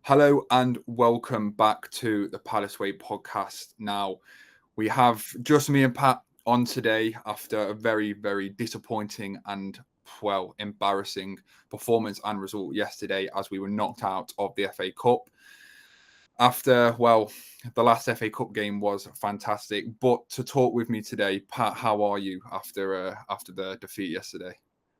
Hello and welcome back to the Palace Way podcast. Now, we have just me and Pat on today after a very, very disappointing and, embarrassing performance and result yesterday as we were knocked out of the FA Cup. The last FA Cup game was fantastic. But to talk with me today, Pat, how are you after the defeat yesterday?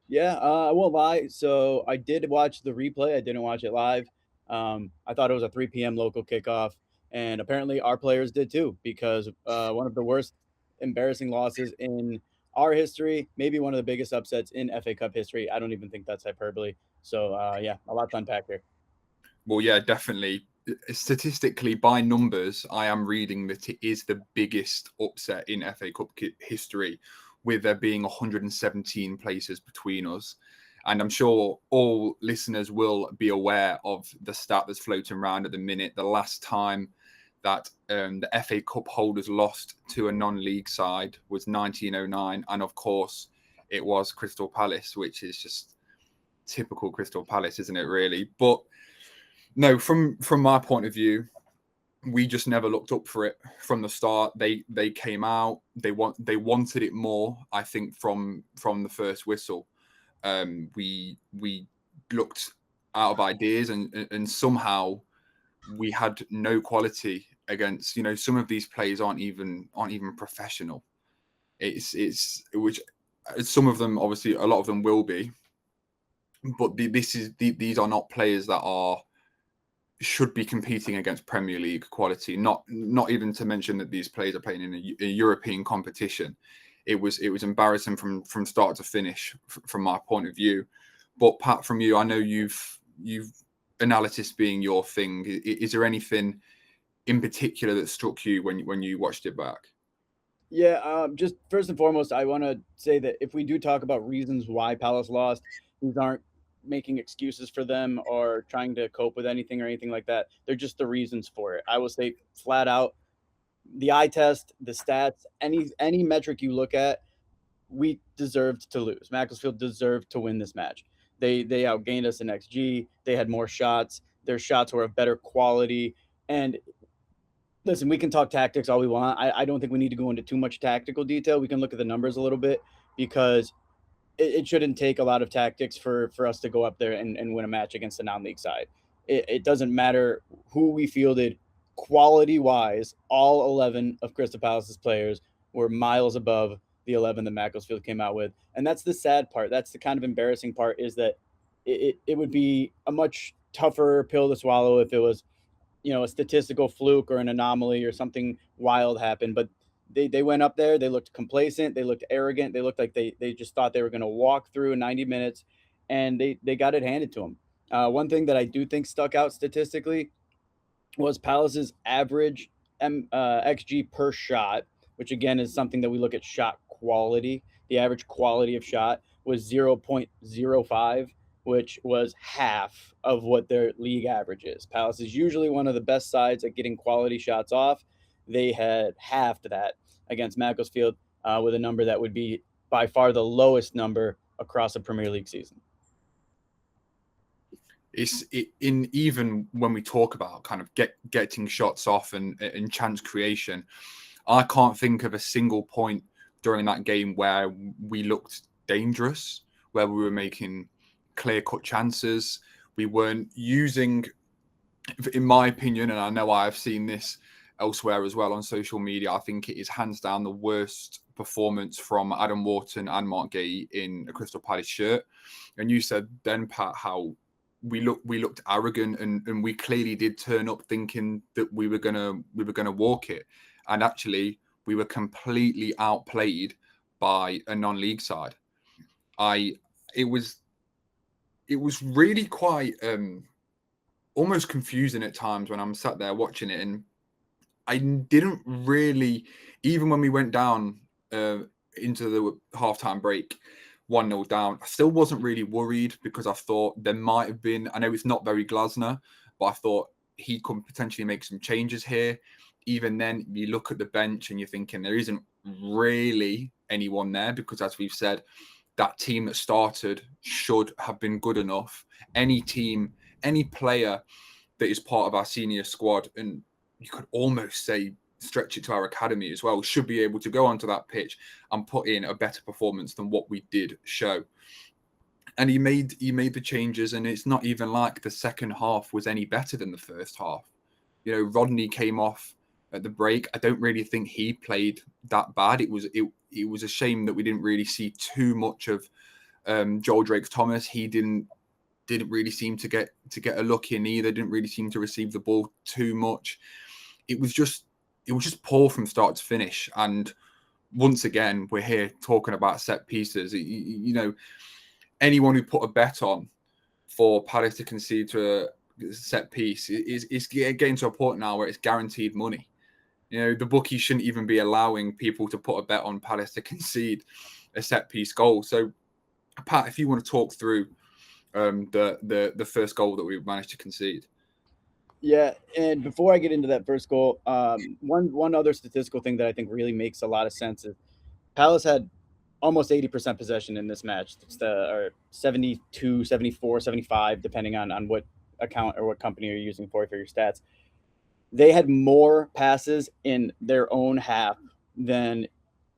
Yeah, I won't lie. So I did watch the replay. I didn't watch it live. I thought it was a 3 p.m. local kickoff, and apparently our players did too, because one of the worst embarrassing losses in our history, maybe one of the biggest upsets in FA Cup history. I don't even think that's hyperbole. So yeah, a lot to unpack here. Well, yeah, definitely. Statistically, by numbers, I am reading that it is the biggest upset in FA Cup history, with there being 117 places between us. And I'm sure all listeners will be aware of the stat that's floating around at the minute. The last time that the FA Cup holders lost to a non-league side was 1909. And of course, it was Crystal Palace, which is just typical Crystal Palace, isn't it, really? But no, from my point of view, we just never looked up for it from the start. They came out. They wanted it more. I think from the first whistle, we looked out of ideas, and somehow we had no quality against. Some of these players aren't even professional. It's which some of them, obviously a lot of them will be, but these are not players that should be competing against Premier League quality. Not even to mention that these players are playing in a European competition. It was embarrassing from start to finish from my point of view. But Pat, from you, I know you've analysis being your thing. Is there anything in particular that struck you when you watched it back? Yeah, just first and foremost, I want to say that if we do talk about reasons why Palace lost, these aren't making excuses for them or trying to cope with anything or anything like that. They're just the reasons for it. I will say flat out, the eye test, the stats, any metric you look at, we deserved to lose. Macclesfield deserved to win this match. They outgained us in XG. They had more shots. Their shots were of better quality. And listen, we can talk tactics all we want. I don't think we need to go into too much tactical detail. We can look at the numbers a little bit because it shouldn't take a lot of tactics for us to go up there and win a match against a non-league side. It doesn't matter who we fielded. Quality wise, all 11 of Crystal Palace's players were miles above the 11 that Macclesfield came out with. And that's the sad part. That's the kind of embarrassing part, is that it would be a much tougher pill to swallow if it was, a statistical fluke or an anomaly or something wild happened. But they went up there, they looked complacent, they looked arrogant, they looked like they just thought they were going to walk through 90 minutes, and they got it handed to them. One thing that I do think stuck out statistically was Palace's average XG per shot, which again is something that we look at shot quality. The average quality of shot was 0.05, which was half of what their league average is. Palace is usually one of the best sides at getting quality shots off. They had halved that against Macclesfield, with a number that would be by far the lowest number across a Premier League season. In even when we talk about kind of getting shots off and chance creation, I can't think of a single point during that game where we looked dangerous, where we were making clear-cut chances. We weren't using, in my opinion, and I know I've seen this elsewhere as well on social media, I think it is hands down the worst performance from Adam Wharton and Mark Gay in a Crystal Palace shirt. And you said then, Pat, how we looked arrogant, and we clearly did turn up thinking that we were gonna walk it, and actually we were completely outplayed by a non-league side. It was really quite almost confusing at times when I'm sat there watching it, and I didn't really, even when we went down into the halftime break 1-0 down, I still wasn't really worried, because I thought there might have been, I know it's not very Glasner, but I thought he could potentially make some changes here. Even then, you look at the bench and you're thinking there isn't really anyone there, because as we've said, that team that started should have been good enough. Any team, any player that is part of our senior squad, and you could almost say stretch it to our academy as well, should be able to go onto that pitch and put in a better performance than what we did show. And he made the changes, and it's not even like the second half was any better than the first half. You know, Rodney came off at the break. I don't really think he played that bad. It was a shame that we didn't really see too much of Joel Drake-Thomas. He didn't really seem to get a look in either. Didn't really seem to receive the ball too much. It was just poor from start to finish. And once again, we're here talking about set pieces. You know, anyone who put a bet on for Palace to concede to a set piece is getting to a point now where it's guaranteed money. You know, the bookie shouldn't even be allowing people to put a bet on Palace to concede a set piece goal. So, Pat, if you want to talk through the first goal that we managed to concede. Yeah, and before I get into that first goal, one other statistical thing that I think really makes a lot of sense is Palace had almost 80% possession in this match. It's or 72, 74, 75, depending on what account or what company you're using for your stats. They had more passes in their own half than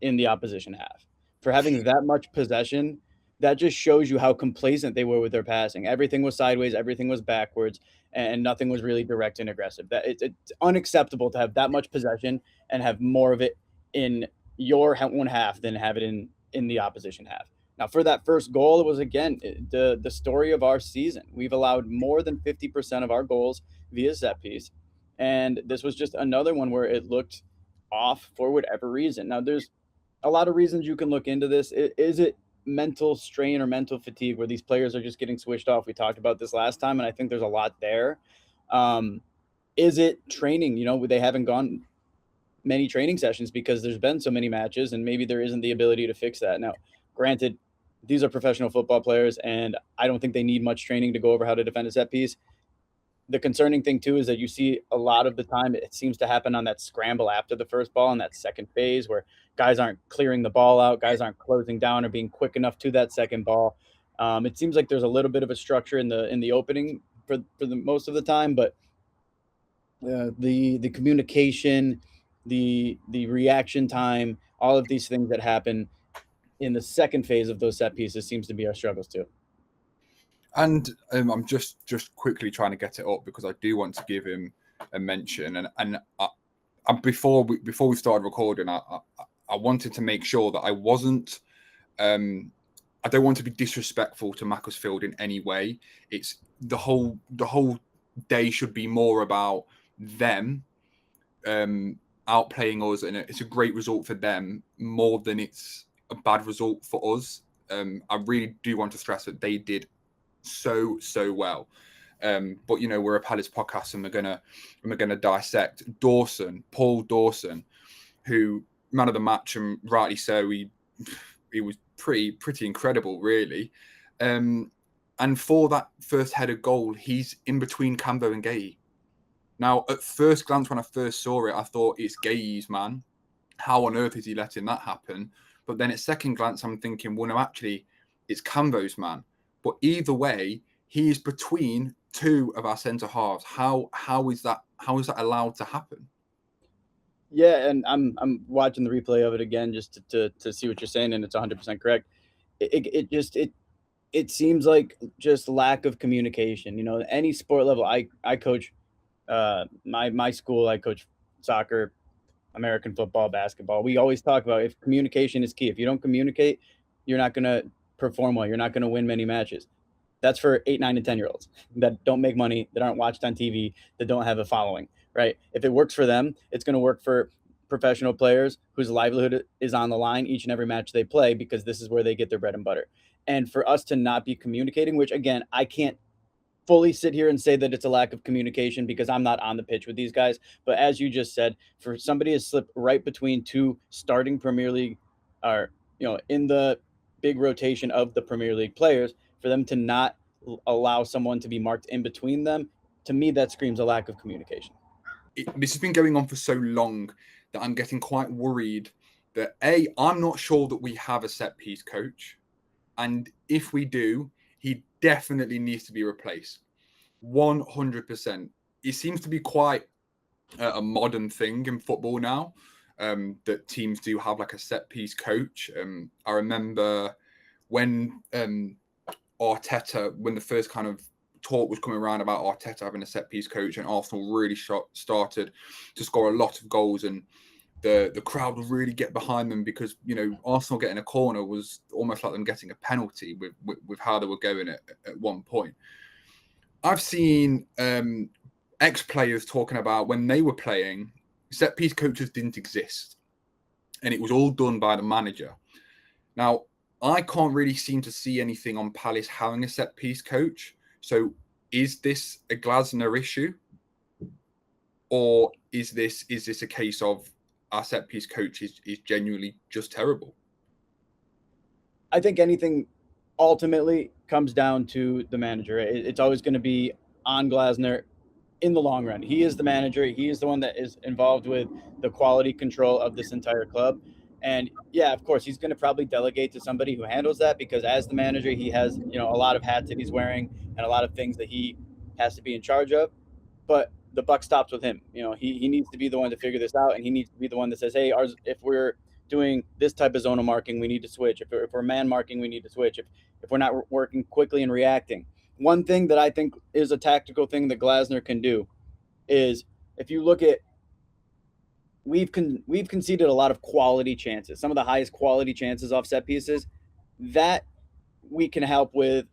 in the opposition half. For having that much possession, that just shows you how complacent they were with their passing. Everything was sideways, everything was backwards, and nothing was really direct and aggressive. It's unacceptable to have that much possession and have more of it in your own half than have it in the opposition half. Now, for that first goal, it was again the story of our season. We've allowed more than 50% of our goals via set piece, and this was just another one where it looked off for whatever reason. Now, there's a lot of reasons you can look into this. Is it mental strain or mental fatigue where these players are just getting switched off? We talked about this last time, and I think there's a lot there. Is it training? You know, they haven't gone many training sessions because there's been so many matches, and maybe there isn't the ability to fix that. Now, granted, these are professional football players, and I don't think they need much training to go over how to defend a set piece. The concerning thing too is that you see a lot of the time it seems to happen on that scramble after the first ball in that second phase where guys aren't clearing the ball out, guys aren't closing down or being quick enough to that second ball. It seems like there's a little bit of a structure in the opening for the most of the time, but the communication, the reaction time, all of these things that happen in the second phase of those set pieces seems to be our struggles too. And I'm just quickly trying to get it up because I do want to give him a mention. And before we started recording, I wanted to make sure that I wasn't. I don't want to be disrespectful to Macclesfield in any way. It's the whole day should be more about them outplaying us, and it's a great result for them more than it's a bad result for us. I really do want to stress that they did so well. But you know, we're a Palace podcast, and we're gonna dissect Paul Dawson, who man of the match, and rightly so. He was pretty incredible, really. And for that first header goal, he's in between Cambo and Gay. Now, at first glance, when I first saw it, I thought it's Gay's man. How on earth is he letting that happen? But then at second glance, I'm thinking, well, no, actually, it's Cambo's man. But either way, he is between two of our centre halves. How is that allowed to happen? Yeah, and I'm watching the replay of it again just to see what you're saying, and it's 100% correct. It seems like just lack of communication. You know, any sport level. I coach my school. I coach soccer, American football, basketball. We always talk about if communication is key. If you don't communicate, you're not going to perform well. You're not going to win many matches. That's for 8, 9, and 10-year-olds that don't make money, that aren't watched on TV, that don't have a following, right? If it works for them, it's going to work for professional players whose livelihood is on the line each and every match they play because this is where they get their bread and butter. And for us to not be communicating, which again, I can't fully sit here and say that it's a lack of communication because I'm not on the pitch with these guys. But as you just said, for somebody to slip right between two starting Premier League or, you know, in the big rotation of the Premier League players, for them to not allow someone to be marked in between them, to me, that screams a lack of communication. This has been going on for so long that I'm getting quite worried that I'm not sure that we have a set piece coach. And if we do, he definitely needs to be replaced. 100%. it seems to be quite a modern thing in football now, that teams do have like a set piece coach. I remember when Arteta, when the first kind of talk was coming around about Arteta having a set piece coach, and Arsenal really started to score a lot of goals, and the crowd would really get behind them, because Arsenal getting a corner was almost like them getting a penalty with how they were going at one point. I've seen ex-players talking about when they were playing, set piece coaches didn't exist, and it was all done by the manager. Now, I can't really seem to see anything on Palace having a set piece coach. So is this a Glasner issue, or is this a case of our set piece coach is genuinely just terrible? I think anything ultimately comes down to the manager. It's always going to be on Glasner in the long run. He is the manager. He is the one that is involved with the quality control of this entire club. And yeah, of course, he's going to probably delegate to somebody who handles that, because as the manager, he has, a lot of hats that he's wearing and a lot of things that he has to be in charge of. But the buck stops with him. He needs to be the one to figure this out, and he needs to be the one that says, hey, if we're doing this type of zonal marking, we need to switch. If we're man marking, we need to switch. If we're not working quickly and reacting. One thing that I think is a tactical thing that Glasner can do is, if you look at, we've conceded a lot of quality chances, some of the highest quality chances off set pieces, that we can help with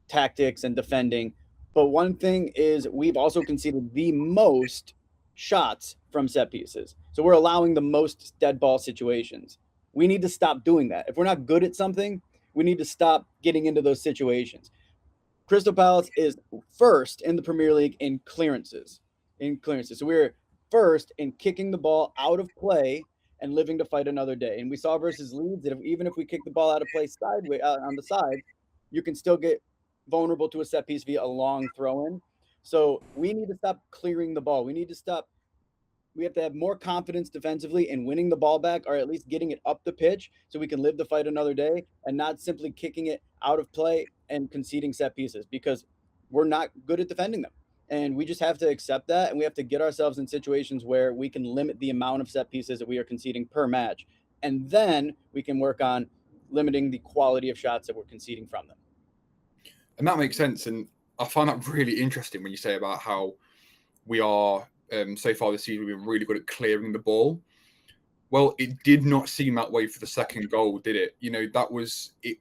tactics and defending. But one thing is, we've also conceded the most shots from set pieces. So we're allowing the most dead ball situations. We need to stop doing that. If we're not good at something, we need to stop getting into those situations. Crystal Palace is first in the Premier League in clearances. So we're first in kicking the ball out of play and living to fight another day. And we saw versus Leeds that even if we kick the ball out of play sideways on the side, you can still get vulnerable to a set piece via a long throw in. So we need to stop clearing the ball. We have to have more confidence defensively in winning the ball back, or at least getting it up the pitch, so we can live to fight another day, and not simply kicking it out of play and conceding set pieces, because we're not good at defending them. And we just have to accept that, and we have to get ourselves in situations where we can limit the amount of set pieces that we are conceding per match. And then we can work on limiting the quality of shots that we're conceding from them. And that makes sense. And I find that really interesting when you say about how we are, so far this season, we've been really good at clearing the ball. Well, it did not seem that way for the second goal, did it? That was it.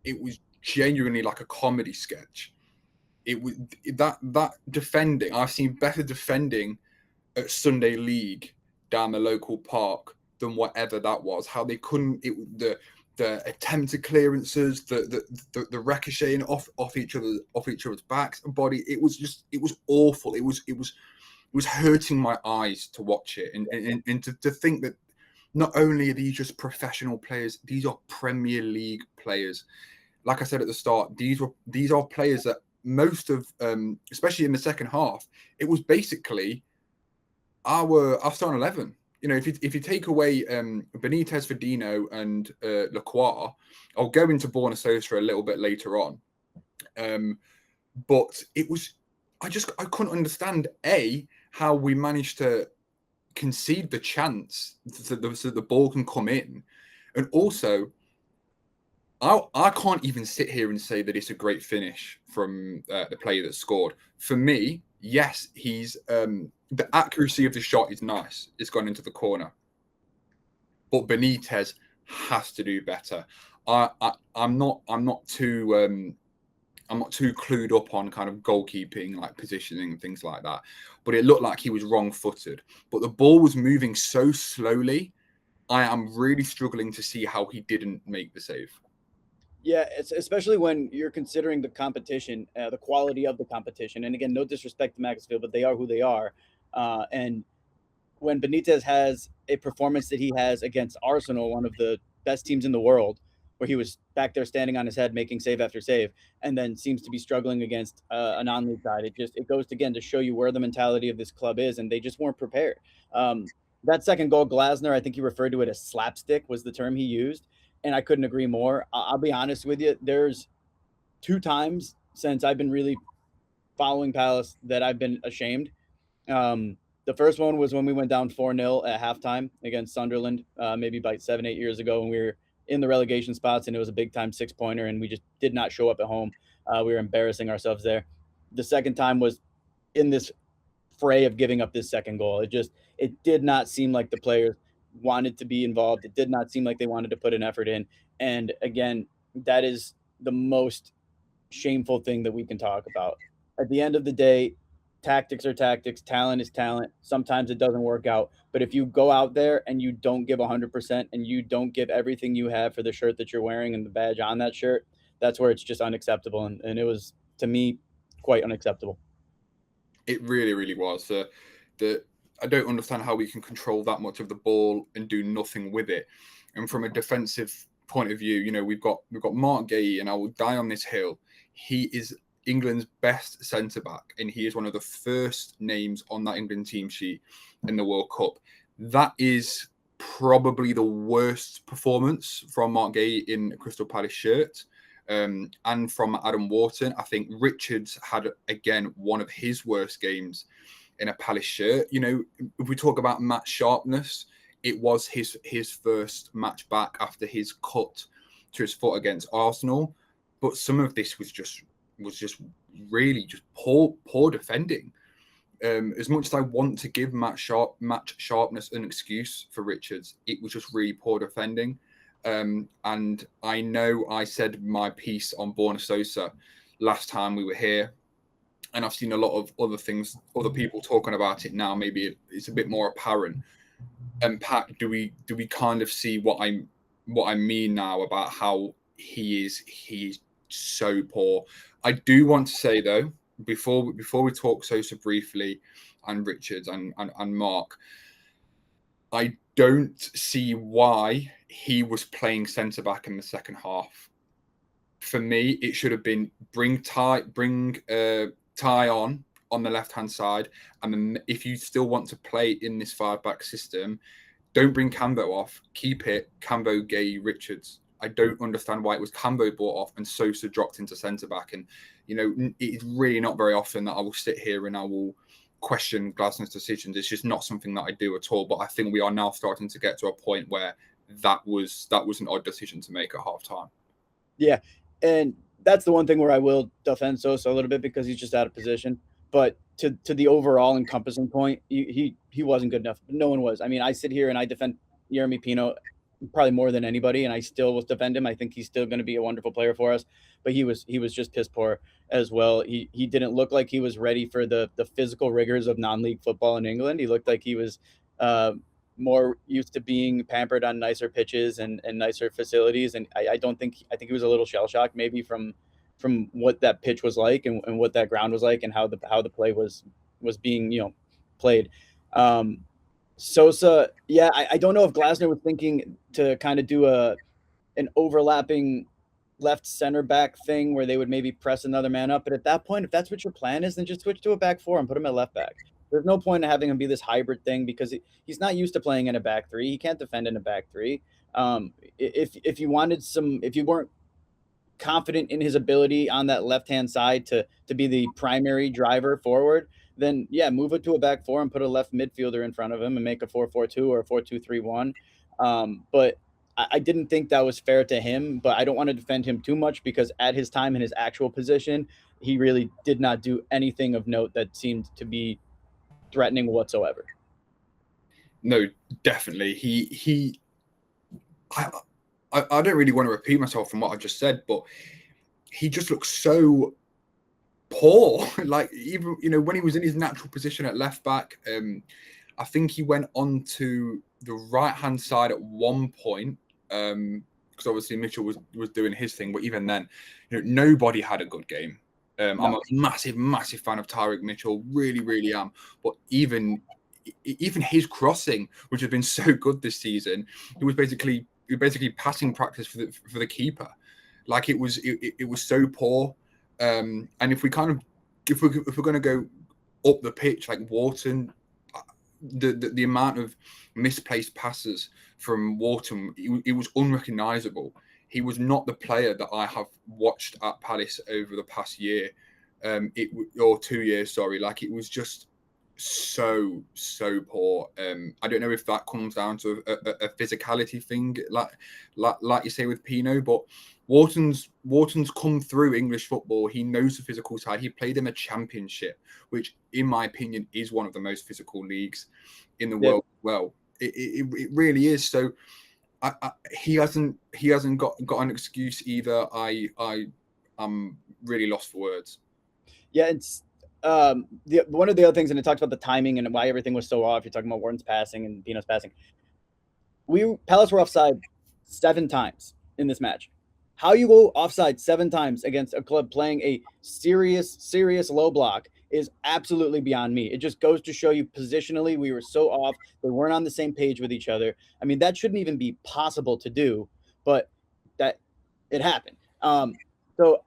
It was genuinely like a comedy sketch. It was that defending. I've seen better defending at Sunday League down the local park than whatever that was. How they couldn't. The attempted clearances, the ricocheting off each other's backs and body. It was awful. It was hurting my eyes to watch it, and to think that not only are these just professional players, these are Premier League players. Like I said at the start, these are players that most of, especially in the second half, it was basically our starting 11. If you take away Benitez, Ferdinand, and Lacroix, I'll go into Borna Sosa a little bit later on. But it was, I couldn't understand how we managed to concede the chance so the ball can come in, and also I can't even sit here and say that it's a great finish from the player that scored. For me, yes, he's the accuracy of the shot is nice. It's gone into the corner, but Benitez has to do better. I'm not too clued up on kind of goalkeeping, like positioning and things like that. But it looked like he was wrong-footed. But the ball was moving so slowly. I am really struggling to see how he didn't make the save. Yeah, it's especially when you're considering the competition, the quality of the competition. And again, no disrespect to Macclesfield, but they are who they are. And when Benitez has a performance that he has against Arsenal, one of the best teams in the world, where he was back there standing on his head, making save after save, and then seems to be struggling against a non-league side. It goes again to show you where the mentality of this club is, and they just weren't prepared. That second goal, Glasner, I think he referred to it as slapstick, was the term he used, and I couldn't agree more. I'll be honest with you. There's 2 times since I've been really following Palace that I've been ashamed. The first one was when we went down 4-0 at halftime against Sunderland, maybe about 7, 8 years ago, when we were in the relegation spots and it was a big time 6 pointer and we just did not show up at home. We were embarrassing ourselves there. The second time was in this fray of giving up this second goal. It did not seem like the players wanted to be involved. It did not seem like they wanted to put an effort in. And again, that is the most shameful thing that we can talk about. At the end of the day, tactics are tactics, talent is talent. Sometimes it doesn't work out. But if you go out there and you don't give 100% and you don't give everything you have for the shirt that you're wearing and the badge on that shirt, that's where it's just unacceptable. And it was, to me, quite unacceptable. It really, really was. I don't understand how we can control that much of the ball and do nothing with it. And from a defensive point of view, we've got Mark Gay, and I will die on this hill. He is England's best centre back, and he is one of the first names on that England team sheet in the World Cup. That is probably the worst performance from Mark Gay in a Crystal Palace shirt. And from Adam Wharton. I think Richards had, again, one of his worst games in a Palace shirt. If we talk about match sharpness, it was his first match back after his cut to his foot against Arsenal. But some of this was just really just poor defending. As much as I want to give match sharpness an excuse for Richards, it was just really poor defending. And I know I said my piece on Borna Sosa last time we were here, and I've seen a lot of other people talking about it now. Maybe it's a bit more apparent. And Pat, do we kind of see what I mean now about how he's so poor? I do want to say though, before we talk Sosa briefly and Richards and Mark, I don't see why he was playing centre back in the second half. For me, it should have been bring Ty on the left hand side, and then if you still want to play in this 5-back system, don't bring Cambo off. Keep it Cambo, Gay, Richards. I don't understand why it was Cambo brought off and Sosa dropped into centre back. And it's really not very often that I will sit here and I will question Glasner's decisions. It's just not something that I do at all. But I think we are now starting to get to a point where that was an odd decision to make at half time. Yeah. And that's the one thing where I will defend Sosa a little bit because he's just out of position. But to the overall encompassing point, he wasn't good enough. No one was. I mean, I sit here and I defend Yeremy Pino probably more than anybody, and I still will defend him. I think he's still going to be a wonderful player for us, but he was just piss poor as well. He didn't look like he was ready for the physical rigors of non-league football in England. He looked like he was more used to being pampered on nicer pitches and nicer facilities, and I think he was a little shell shocked maybe from what that pitch was like and what that ground was like and how the play was being played. Sosa, yeah, I don't know if Glasner was thinking to kind of do an overlapping left center back thing where they would maybe press another man up. But at that point, if that's what your plan is, then just switch to a back four and put him at left back. There's no point in having him be this hybrid thing because he's not used to playing in a back three. He can't defend in a back three. If you weren't confident in his ability on that left-hand side to be the primary driver forward, then yeah, move it to a back four and put a left midfielder in front of him and make a 4-4-2 or a 4-2-3-1. But I didn't think that was fair to him, but I don't want to defend him too much because at his time in his actual position, he really did not do anything of note that seemed to be threatening whatsoever. No, definitely. I don't really want to repeat myself from what I just said, but he just looks so poor. Like, even when he was in his natural position at left back, I think he went on to the right hand side at one point, because obviously Mitchell was doing his thing, but even then, nobody had a good game. No. I'm a massive fan of Tyrick Mitchell, really, really am. But even his crossing, which has been so good this season, it was basically passing practice for the keeper. Like, it was so poor. And if we're going to go up the pitch, like Wharton, the amount of misplaced passes from Wharton, it was unrecognisable. He was not the player that I have watched at Palace over the past year. or 2 years, sorry. Like, it was just so poor. I don't know if that comes down to a physicality thing, like you say with Pino, but Wharton's come through English football. He knows the physical side. He played in a championship, which, in my opinion, is one of the most physical leagues in the world. Well, it really is. So he hasn't got an excuse either. I'm really lost for words. Yeah, it's one of the other things, and it talks about the timing and why everything was so off. You're talking about Wharton's passing and Pino's passing. Palace were offside 7 times in this match. How you go offside 7 times against a club playing a serious low block is absolutely beyond me. It just goes to show you positionally we were so off. They weren't on the same page with each other. I mean, that shouldn't even be possible to do, but that it happened. So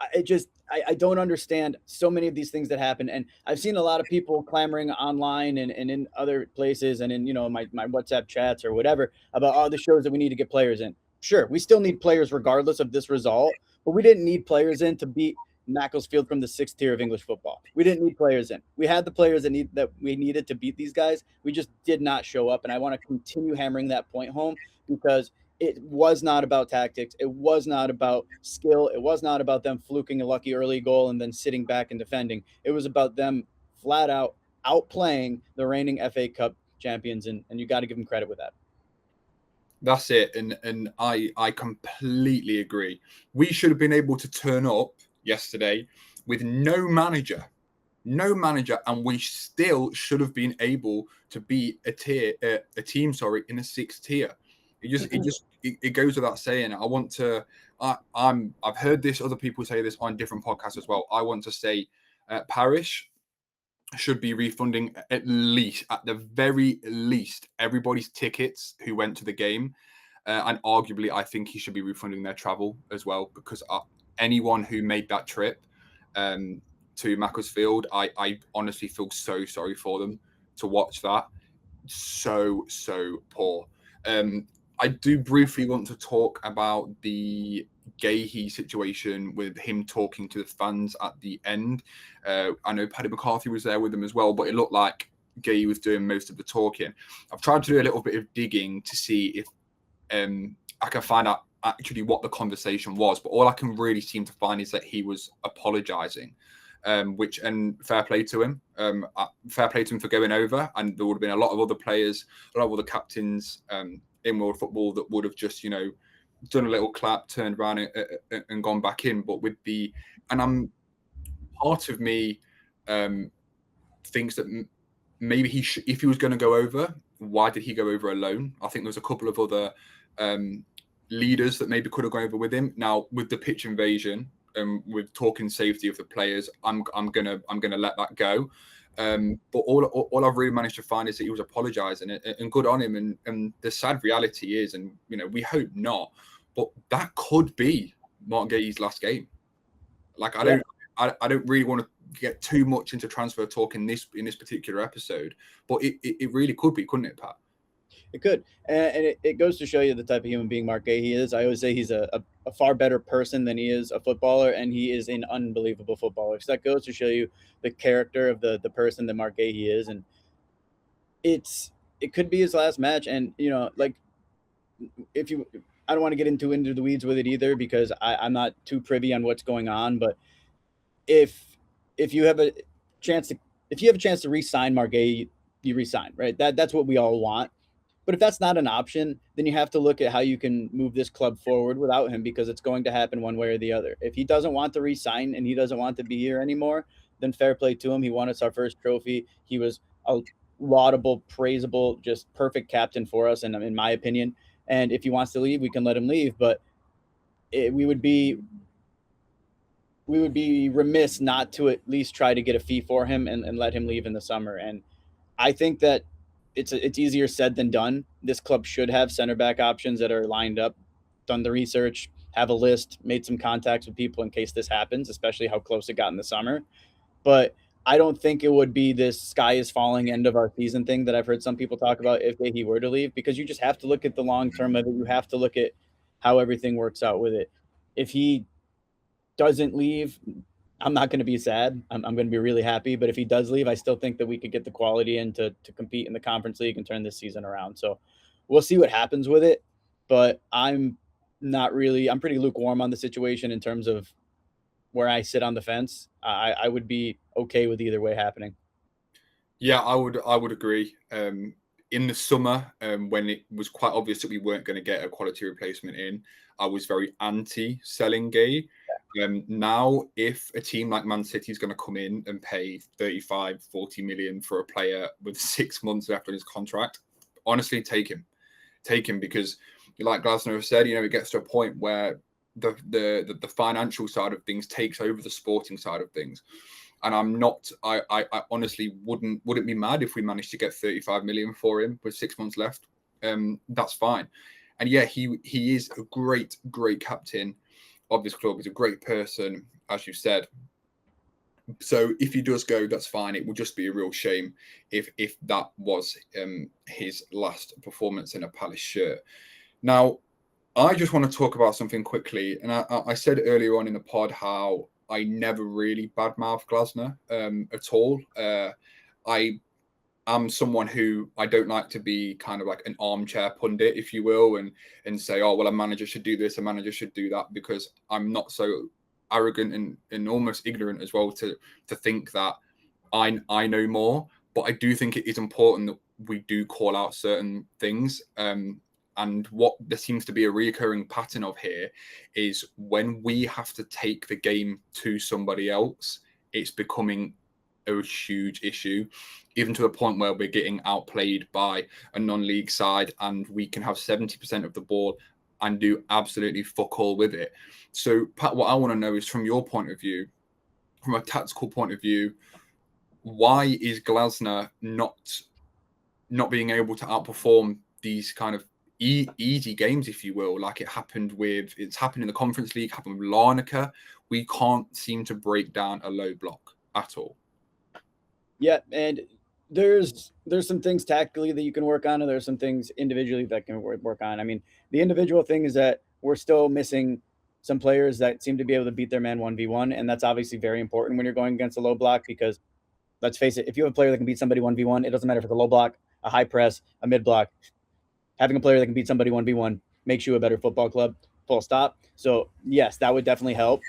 I don't understand so many of these things that happen. And I've seen a lot of people clamoring online and in other places and in, my WhatsApp chats or whatever about, oh, this shows that we need to get players in. Sure, we still need players regardless of this result, but we didn't need players in to beat Macclesfield from the 6th tier of English football. We didn't need players in. We had the players that we needed to beat these guys. We just did not show up. And I want to continue hammering that point home because it was not about tactics. It was not about skill. It was not about them fluking a lucky early goal and then sitting back and defending. It was about them flat out outplaying the reigning FA Cup champions, and you got to give them credit with that. That's it, and I completely agree. We should have been able to turn up yesterday with no manager, and we still should have been able to beat a team in the 6th tier. It goes without saying. I've heard this, other people say this on different podcasts as well. I want to say Parish should be refunding at the very least, everybody's tickets who went to the game. And arguably, I think he should be refunding their travel as well, because anyone who made that trip to Macclesfield, I honestly feel so sorry for them to watch that. So poor. I do briefly want to talk about the Gahey situation with him talking to the fans at the end. I know Paddy McCarthy was there with them as well, but it looked like Gahey was doing most of the talking. I've tried to do a little bit of digging to see if I can find out actually what the conversation was, but all I can really seem to find is that he was apologising. And fair play to him. Fair play to him for going over. And there would have been a lot of other players, a lot of other captains in world football that would have just, done a little clap, turned around and gone back in. But part of me thinks that maybe if he was going to go over, why did he go over alone? I think there's a couple of other leaders that maybe could have gone over with him. Now, with the pitch invasion, with talking safety of the players, I'm gonna let that go. But all I've really managed to find is that he was apologising, and good on him. And the sad reality is, and we hope not, but that could be Mark Gahey's last game. Like, I don't really want to get too much into transfer talk in this particular episode, but it really could be, couldn't it, Pat? It could, and it goes to show you the type of human being Mark Gahey is. I always say he's a far better person than he is a footballer, and he is an unbelievable footballer. So that goes to show you the character of the person that Mark Gahey is, and it could be his last match. And like, I don't want to get into the weeds with it either, because I'm not too privy on what's going on. But if you have a chance to re-sign Mark Gahey, you re-sign, right? That's what we all want. But if that's not an option, then you have to look at how you can move this club forward without him, because it's going to happen one way or the other. If he doesn't want to re-sign and he doesn't want to be here anymore, then fair play to him. He won us our first trophy. He was a laudable, praisable, just perfect captain for us, and in my opinion. And if he wants to leave, we can let him leave. But we would be remiss not to at least try to get a fee for him and let him leave in the summer. And I think that it's easier said than done. This club should have center back options that are lined up, done the research, have a list, made some contacts with people in case this happens, especially how close it got in the summer. But I don't think it would be this sky is falling end of our season thing that I've heard some people talk about if he were to leave, because you just have to look at the long term of it. You have to look at how everything works out with it. If he doesn't leave, I'm not going to be sad. I'm going to be really happy. But if he does leave, I still think that we could get the quality in to compete in the Conference League and turn this season around. So we'll see what happens with it. But I'm not really, I'm pretty lukewarm on the situation in terms of where I sit on the fence. I would be okay with either way happening. Yeah, I would agree. In the summer, when it was quite obvious that we weren't going to get a quality replacement in, I was very anti selling Gay. Now, if a team like Man City is going to come in and pay 35, 40 million for a player with 6 months left on his contract, honestly, take him because, like Glasner has said, it gets to a point where the financial side of things takes over the sporting side of things. And I honestly wouldn't be mad if we managed to get 35 million for him with 6 months left. That's fine. And yeah, he is a great captain of this club. He's a great person, as you said. So if he does go, that's fine. It would just be a real shame if that was his last performance in a Palace shirt. Now, I just want to talk about something quickly. And I said earlier on in the pod how I never really badmouth Glasner at all. I am someone who I don't like to be kind of like an armchair pundit, if you will, and say, oh, well, a manager should do this, a manager should do that, because I'm not so arrogant and almost ignorant as well to think that I know more. But I do think it is important that we do call out certain things. And what there seems to be a recurring pattern of here is when we have to take the game to somebody else, it's becoming a huge issue, even to the point where we're getting outplayed by a non-league side and we can have 70% of the ball and do absolutely fuck all with it. So, Pat, what I want to know is from your point of view, from a tactical point of view, why is Glasner not being able to outperform these kind of easy games, if you will, like it's happened in the Conference League, happened with Larnaca. We can't seem to break down a low block at all. Yeah, and there's some things tactically that you can work on, and there's some things individually that can work on. I mean, the individual thing is that we're still missing some players that seem to be able to beat their man 1v1, and that's obviously very important when you're going against a low block because, let's face it, if you have a player that can beat somebody 1v1, it doesn't matter if it's a low block, a high press, a mid block. Having a player that can beat somebody 1v1 makes you a better football club, full stop. So, yes, that would definitely help.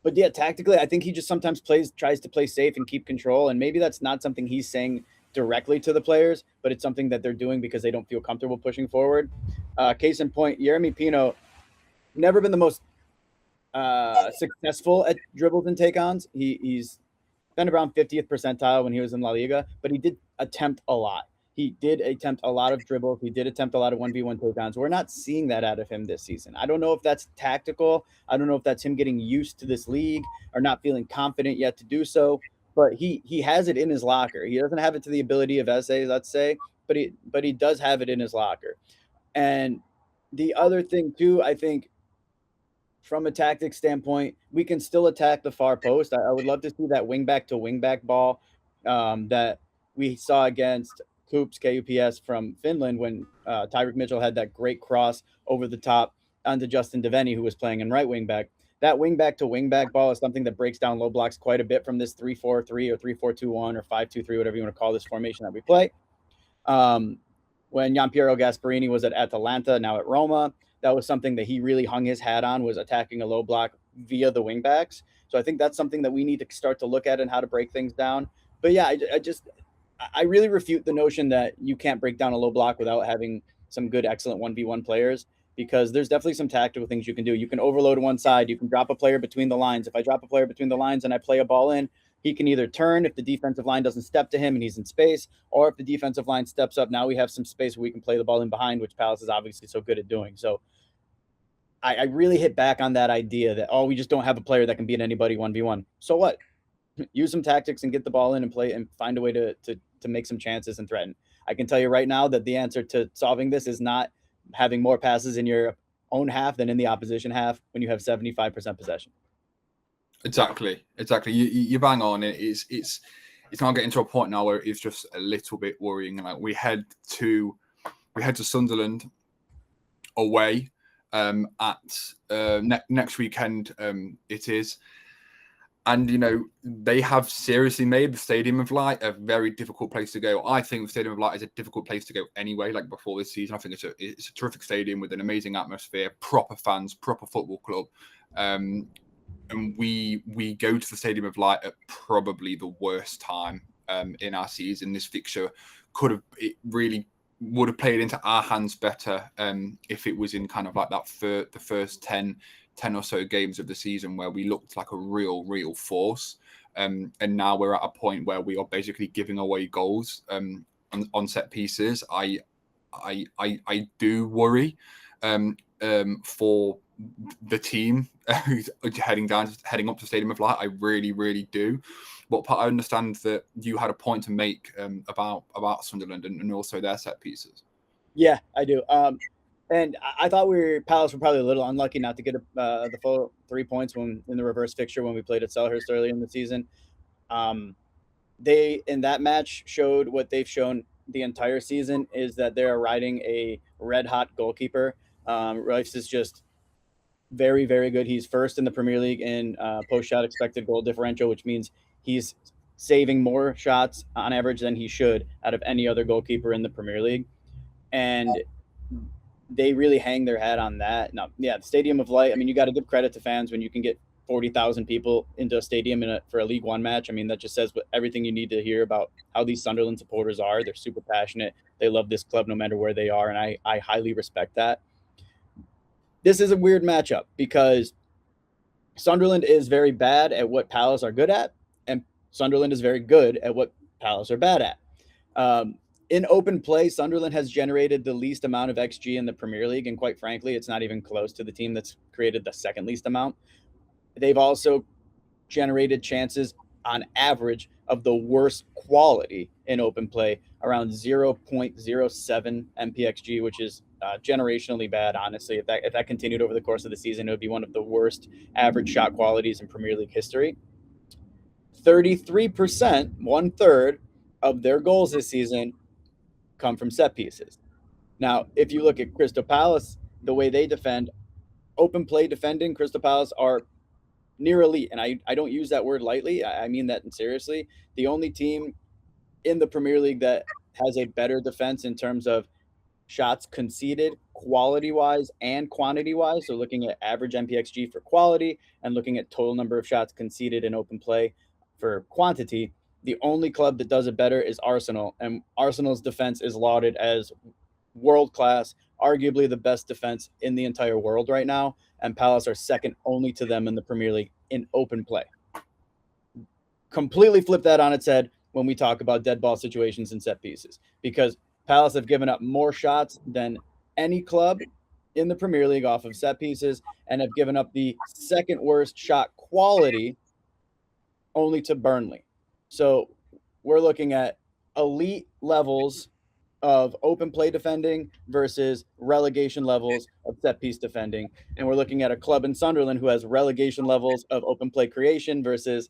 But yeah, tactically, I think he just sometimes tries to play safe and keep control. And maybe that's not something he's saying directly to the players, but it's something that they're doing because they don't feel comfortable pushing forward. Case in point, Yeremy Pino, never been the most successful at dribbles and take-ons. He's been around 50th percentile when he was in La Liga, but he did attempt a lot. He did attempt a lot of dribbles. He did attempt a lot of 1v1 take-ons. We're not seeing that out of him this season. I don't know if that's tactical. I don't know if that's him getting used to this league or not feeling confident yet to do so. But he has it in his locker. He doesn't have it to the ability of Eze, let's say, but he does have it in his locker. And the other thing too, I think from a tactic standpoint, we can still attack the far post. I would love to see that wingback to wingback ball that we saw against KUPS from Finland when Tyreek Mitchell had that great cross over the top onto Justin Devaney, who was playing in right wingback. That wingback to wingback ball is something that breaks down low blocks quite a bit from this 3-4-3 or 3-4-2-1 or 5-2-3, whatever you want to call this formation that we play. When Gianpiero Gasparini was at Atalanta, now at Roma, that was something that he really hung his hat on, was attacking a low block via the wingbacks. So I think that's something that we need to start to look at and how to break things down. But yeah, I really refute the notion that you can't break down a low block without having some good, excellent 1v1 players, because there's definitely some tactical things you can do. You can overload one side. You can drop a player between the lines. If I drop a player between the lines and I play a ball in, he can either turn if the defensive line doesn't step to him and he's in space, or if the defensive line steps up, now we have some space where we can play the ball in behind, which Palace is obviously so good at doing. So I really hit back on that idea that, oh, we just don't have a player that can beat anybody 1v1. So what? Use some tactics and get the ball in and play and find a way to make some chances and threaten. I can tell you right now that the answer to solving this is not having more passes in your own half than in the opposition half when you have 75% possession. Exactly. You bang on it. It's now getting to a point now where it's just a little bit worrying. Like we head to Sunderland away at next weekend. It is. And, they have seriously made the Stadium of Light a very difficult place to go. I think the Stadium of Light is a difficult place to go anyway, like before this season. I think it's a terrific stadium with an amazing atmosphere, proper fans, proper football club. And we go to the Stadium of Light at probably the worst time in our season. This fixture really would have played into our hands better if it was in kind of like the first 10 or so games of the season where we looked like a real force. And now we're at a point where we are basically giving away goals on set pieces. I do worry for the team heading up to Stadium of Light. I really do. But I understand that you had a point to make about Sunderland and also their set pieces. Yeah, I do. And I thought Palace were probably a little unlucky not to get the full 3 points in the reverse fixture when we played at Selhurst earlier in the season. They, in that match, showed what they've shown the entire season, is that they're riding a red-hot goalkeeper. Rice is just very, very good. He's first in the Premier League in post-shot expected goal differential, which means he's saving more shots on average than he should out of any other goalkeeper in the Premier League. And they really hang their hat on that. Now, yeah, the Stadium of Light, I mean, you got to give credit to fans when you can get 40,000 people into a stadium for a League One match. I mean, that just says everything you need to hear about how these Sunderland supporters are. They're super passionate. They love this club no matter where they are, and I highly respect that. This is a weird matchup because Sunderland is very bad at what Palace are good at, and Sunderland is very good at what Palace are bad at. In open play, Sunderland has generated the least amount of XG in the Premier League, and quite frankly, it's not even close to the team that's created the second least amount. They've also generated chances on average of the worst quality in open play, around 0.07 MPXG, which is generationally bad, honestly. If that continued over the course of the season, it would be one of the worst average shot qualities in Premier League history. 33%, 1/3 of their goals this season come from set pieces. Now, if you look at Crystal Palace, the way they defend, open play defending, Crystal Palace are near elite. And I don't use that word lightly. I mean that seriously. The only team in the Premier League that has a better defense in terms of shots conceded, quality-wise and quantity-wise, so looking at average MPXG for quality and looking at total number of shots conceded in open play for quantity, the only club that does it better is Arsenal, and Arsenal's defense is lauded as world-class, arguably the best defense in the entire world right now, and Palace are second only to them in the Premier League in open play. Completely flip that on its head when we talk about dead ball situations and set pieces, because Palace have given up more shots than any club in the Premier League off of set pieces and have given up the second worst shot quality only to Burnley. So we're looking at elite levels of open play defending versus relegation levels of set piece defending. And we're looking at a club in Sunderland who has relegation levels of open play creation versus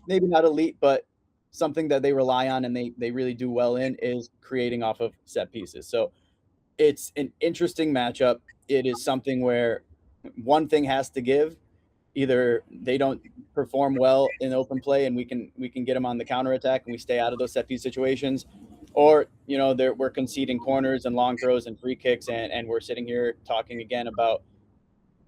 maybe not elite, but something that they rely on and they really do well in is creating off of set pieces. So it's an interesting matchup. It is something where one thing has to give. Either they don't perform well in open play and we can get them on the counterattack and we stay out of those set piece situations, or we're conceding corners and long throws and free kicks and we're sitting here talking again about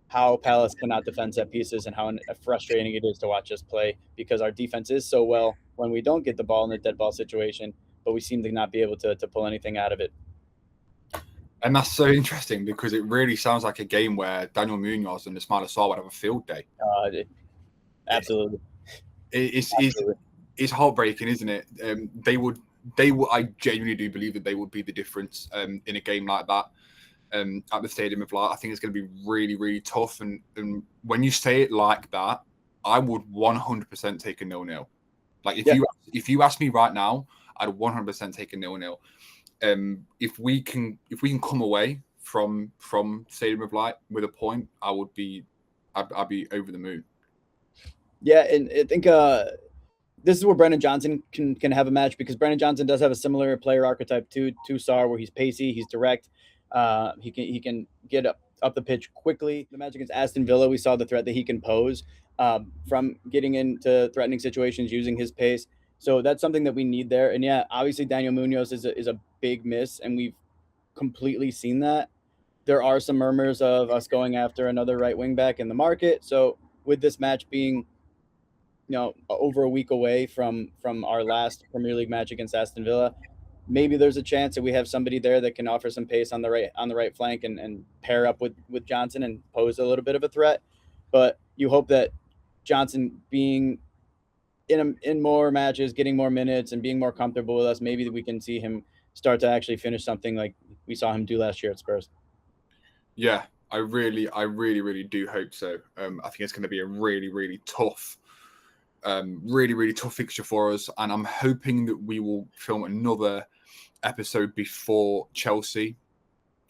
how Palace cannot defend set pieces and how frustrating it is to watch us play because our defense is so well when we don't get the ball in a dead ball situation, but we seem to not be able to pull anything out of it. And that's so interesting because it really sounds like a game where Daniel Munoz and Ismail Assar would have a field day. Absolutely. It's heartbreaking, isn't it? They would. I genuinely do believe that they would be the difference in a game like that at the Stadium of Light. I think it's going to be really tough. And when you say it like that, I would 100% take a 0-0. Like if you ask me right now, I'd 100% take a 0-0. If we can come away from Stadium of Light with a point, I'd be over the moon. Yeah, and I think this is where Brennan Johnson can have a match because Brennan Johnson does have a similar player archetype to Sarr, where he's pacey, he's direct, he can get up the pitch quickly. The match against Aston Villa, we saw the threat that he can pose. from getting into threatening situations using his pace. So that's something that we need there. And yeah, obviously Daniel Munoz is a big miss, and we've completely seen that. There are some murmurs of us going after another right wing back in the market. So with this match being, over a week away from our last Premier League match against Aston Villa, maybe there's a chance that we have somebody there that can offer some pace on the right flank and pair up with Johnson and pose a little bit of a threat. But you hope that Johnson being in more matches, getting more minutes, and being more comfortable with us, maybe we can see him start to actually finish something like we saw him do last year at Spurs. Yeah, I really do hope so. I think it's going to be a really tough, really tough fixture for us, and I'm hoping that we will film another episode before Chelsea.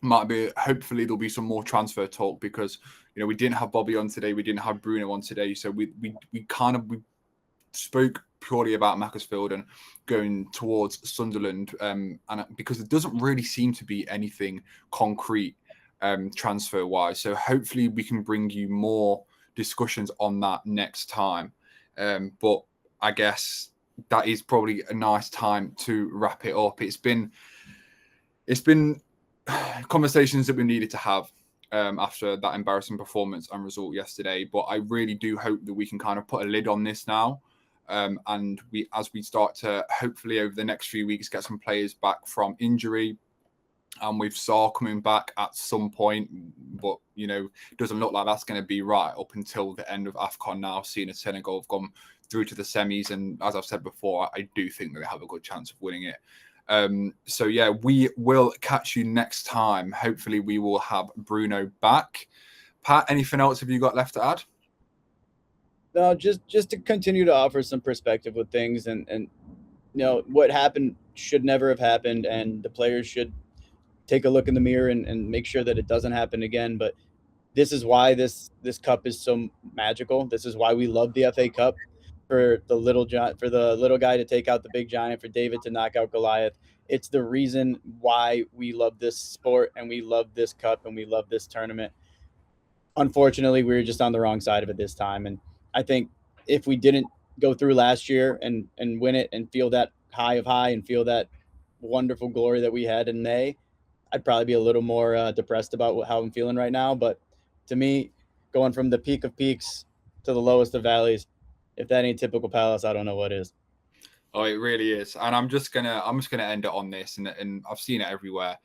Hopefully there'll be some more transfer talk, because we didn't have Bobby on today, we didn't have Bruno on today, so we spoke purely about Macclesfield and going towards Sunderland, and because there doesn't really seem to be anything concrete transfer wise, so hopefully we can bring you more discussions on that next time. But I guess that is probably a nice time to wrap it up. It's been conversations that we needed to have after that embarrassing performance and result yesterday. But I really do hope that we can kind of put a lid on this now. And as we start to hopefully over the next few weeks get some players back from injury, and we've Saw coming back at some point, but it doesn't look like that's going to be right up until the end of AFCON now, seeing as Senegal have gone through to the semis, and as I've said before, I do think that they have a good chance of winning it. So yeah, we will catch you next time. Hopefully we will have Bruno back. Pat, anything else have you got left to add? No, just to continue to offer some perspective with things, and what happened should never have happened, and the players should take a look in the mirror and make sure that it doesn't happen again. But this is why this cup is so magical. This is why we love the FA Cup, for the little guy to take out the big giant, for David to knock out Goliath. It's the reason why we love this sport, and we love this cup, and we love this tournament. Unfortunately, we were just on the wrong side of it this time, and I think if we didn't go through last year and win it and feel that high of high and feel that wonderful glory that we had in May, I'd probably be a little more depressed about how I'm feeling right now. But to me, going from the peak of peaks to the lowest of valleys, if that ain't typical Palace, I don't know what is. Oh, it really is. And I'm just gonna end it on this, and I've seen it everywhere.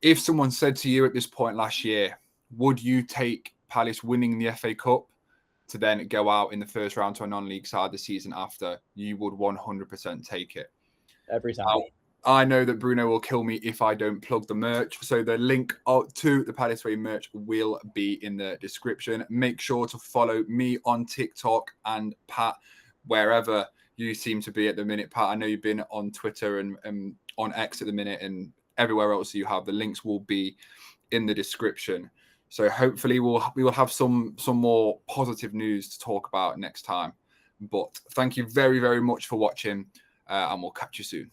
If someone said to you at this point last year, would you take Palace winning the FA Cup to then go out in the first round to a non-league side the season after, you would 100% take it. Every time. I know that Bruno will kill me if I don't plug the merch. So the link to the Palace Way merch will be in the description. Make sure to follow me on TikTok and Pat, wherever you seem to be at the minute. Pat, I know you've been on Twitter and on X at the minute, and everywhere else you have. The links will be in the description. So hopefully we will have some more positive news to talk about next time. But thank you very, very much for watching, and we'll catch you soon.